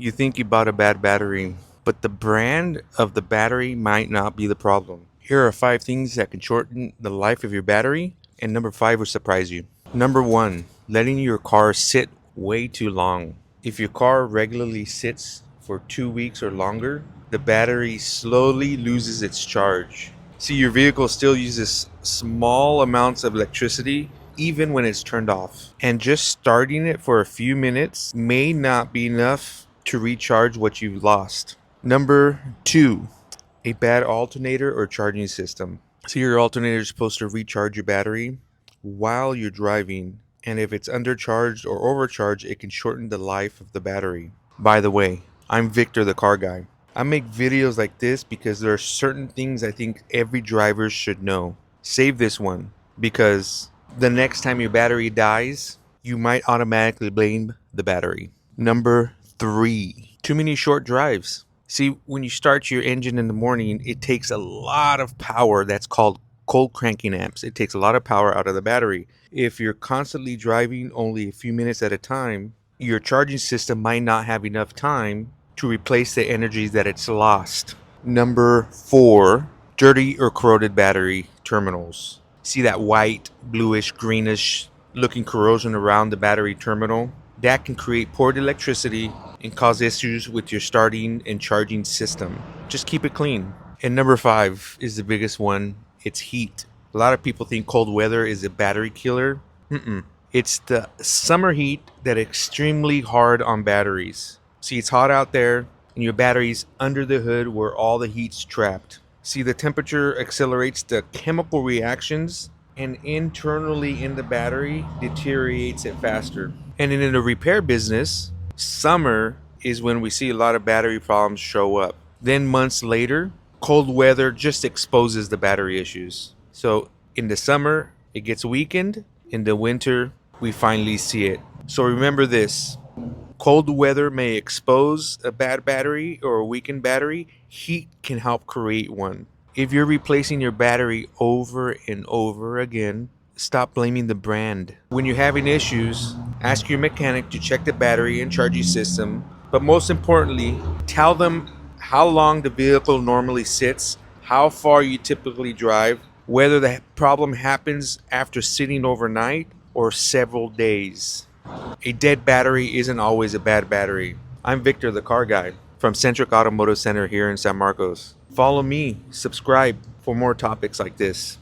You think you bought a bad battery, but the brand of the battery might not be the problem. Here are 5 things that can shorten the life of your battery, and number 5 will surprise you. Number 1, letting your car sit way too long. If your car regularly sits for 2 weeks or longer, the battery slowly loses its charge. See, your vehicle still uses small amounts of electricity even when it's turned off. And just starting it for a few minutes may not be enough to recharge what you've lost. Number 2, a bad alternator or charging system. So your alternator is supposed to recharge your battery while you're driving, and if it's undercharged or overcharged, it can shorten the life of the battery. By the way, I'm Victor, the car guy. I make videos like this because there are certain things I think every driver should know. Save this one because the next time your battery dies, you might automatically blame the battery. Number 3, too many short drives. See, when you start your engine in the morning, it takes a lot of power. That's called cold cranking amps. It takes a lot of power out of the battery. If you're constantly driving only a few minutes at a time, your charging system might not have enough time to replace the energy that it's lost. Number 4, dirty or corroded battery terminals. See that white, bluish, greenish looking corrosion around the battery terminal? That can create poured electricity and cause issues with your starting and charging system. Just keep it clean. And number 5 is the biggest one. It's heat. A lot of people think cold weather is a battery killer. It's the summer heat that is extremely hard on batteries. See, it's hot out there and your battery's under the hood where all the heat's trapped. See, the temperature accelerates the chemical reactions and internally in the battery deteriorates it faster. And in the repair business, summer is when we see a lot of battery problems show up. Then months later, cold weather just exposes the battery issues. So in the summer, it gets weakened. In the winter, we finally see it. So remember this. Cold weather may expose a bad battery or a weakened battery. Heat can help create one. If you're replacing your battery over and over again, stop blaming the brand. When you're having issues, ask your mechanic to check the battery and charging system. But most importantly, tell them how long the vehicle normally sits, how far you typically drive, whether the problem happens after sitting overnight or several days. A dead battery isn't always a bad battery. I'm Victor, the car guy, from Centric Automotive Center here in San Marcos. Follow me, subscribe for more topics like this.